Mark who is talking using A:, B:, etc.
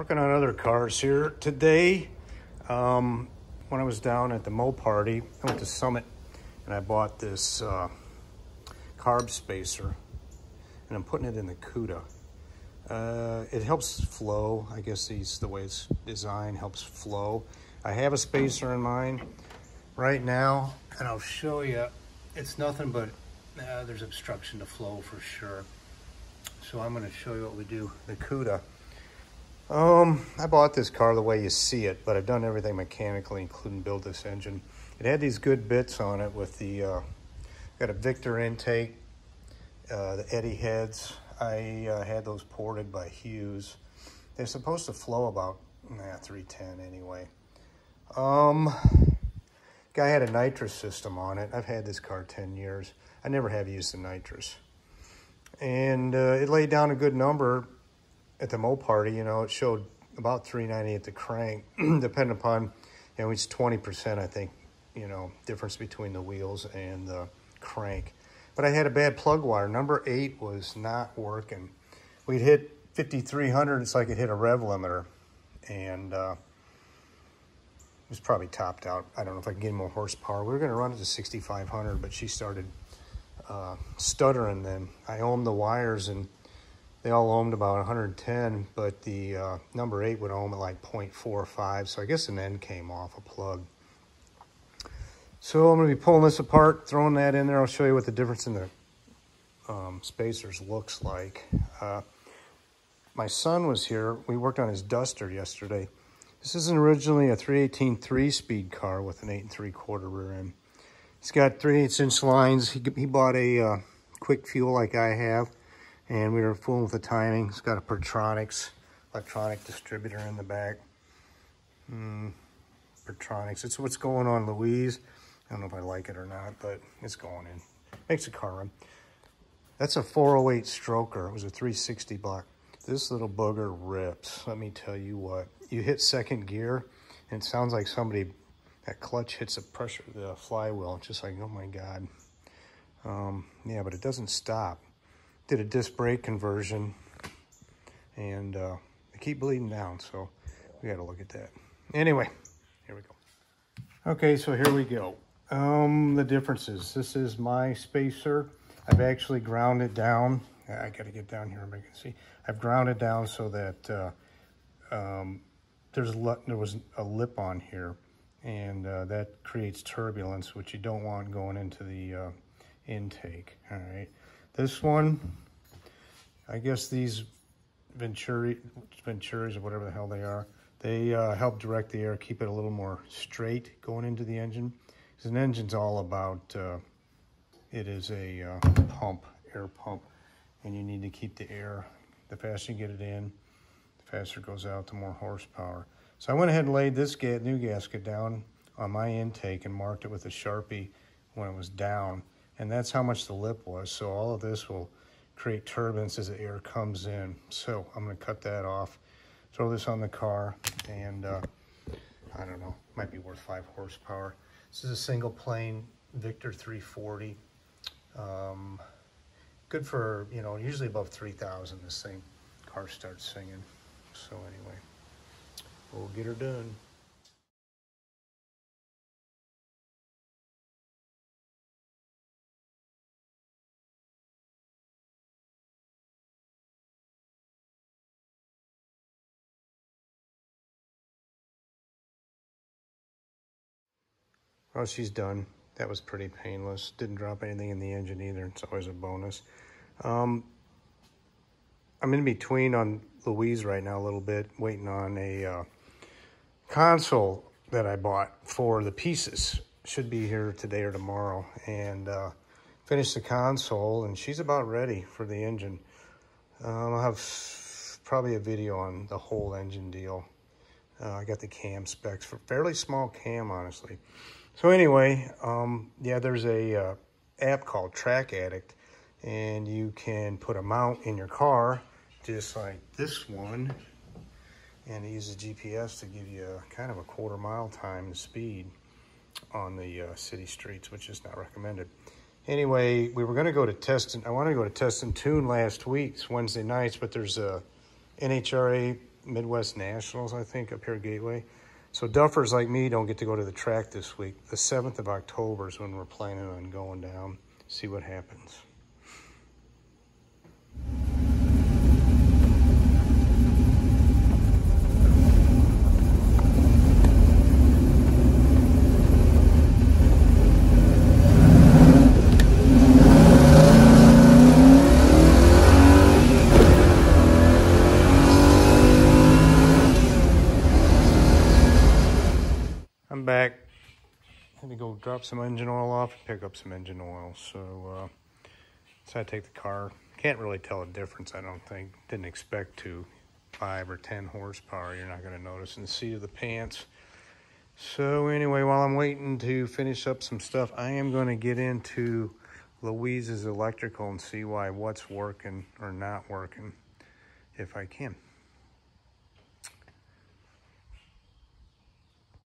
A: Working on other cars here today. When I was down at the Moparty, I went to Summit and I bought this carb spacer, and I'm putting it in the Cuda. It helps flow. I guess the way it's designed helps flow. I have a spacer in mind right now, and I'll show you. It's nothing but there's obstruction to flow for sure. So I'm going to show you what we do. The Cuda. I bought this car the way you see it, but I've done everything mechanically, including build this engine. It had these good bits on it with the, got a Victor intake, the Eddy heads. I had those ported by Hughes. They're supposed to flow about 310 anyway. Guy had a nitrous system on it. I've had this car 10 years. I never have used the nitrous. And it laid down a good number at the Moparty. You know, it showed about 390 at the crank, depending upon, you know, it's 20%, I think, you know, difference between the wheels and the crank. But I had a bad plug wire. Number 8 was not working. We'd hit 5,300. It's like it hit a rev limiter. And it was probably topped out. I don't know if I can get more horsepower. We were going to run it to 6,500, but she started stuttering then. I ohmed the wires, and they all ohmed about 110, but the number 8 would ohm at like 0.45, so I guess an end came off a plug. So I'm going to be pulling this apart, throwing that in there. I'll show you what the difference in the spacers looks like. My son was here. We worked on his Duster yesterday. This is originally a 318 3-speed car with an 8 3/4 rear end. He's got 3/8" lines. He bought a Quik Fuel like I have, and we were fooling with the timing. It's got a Pertronics electronic distributor in the back. Pertronics. It's what's going on, Louise. I don't know if I like it or not, but it's going in. Makes the car run. That's a 408 stroker. It was a 360 block. This little booger rips. Let me tell you what. You hit second gear, and it sounds like somebody, that clutch hits the flywheel. It's just like, oh my God. Yeah, but it doesn't stop. Did a disc brake conversion, and they keep bleeding down, so we got to look at that. Anyway, here we go. Okay, so here we go. The differences. This is my spacer. I've actually ground it down. I got to get down here and make it see. I've ground it down so that there was a lip on here, and that creates turbulence, which you don't want going into the intake. All right. This one, I guess these Venturis or whatever the hell they are, they help direct the air, keep it a little more straight going into the engine. Because an engine's all about, it is a pump, air pump, and you need to keep the air. The faster you get it in, the faster it goes out, the more horsepower. So I went ahead and laid this new gasket down on my intake and marked it with a Sharpie when it was down. And that's how much the lip was. So all of this will create turbulence as the air comes in. So I'm going to cut that off, throw this on the car, and I don't know, might be worth 5 horsepower. This is a single plane Victor 340. Good for, you know, usually above 3,000 this thing. Car starts singing. So anyway, we'll get her done. Oh, she's done. That was pretty painless. Didn't drop anything in the engine either. It's always a bonus. I'm in between on Louise right now a little bit, waiting on a console that I bought for the pieces. Should be here today or tomorrow. And finish the console, and she's about ready for the engine. I'll have probably a video on the whole engine deal. I got the cam specs for fairly small cam, honestly. So anyway, yeah, there's a app called Track Addict, and you can put a mount in your car, just like this one, and it uses GPS to give you kind of a 1/4 mile time speed on the city streets, which is not recommended. Anyway, we were going to go to I wanted to go to Test and Tune last week, it's Wednesday nights, but there's a NHRA Midwest Nationals, I think, up here at Gateway. So duffers like me don't get to go to the track this week. The 7th of October is when we're planning on going down, see what happens. I'm back. Had to go drop some engine oil off and pick up some engine oil. So I take the car. Can't really tell a difference, I don't think. Didn't expect to. 5 or 10 horsepower, you're not going to notice in the seat of the pants. So anyway, while I'm waiting to finish up some stuff, I am going to get into Louise's electrical and see what's working or not working, if I can.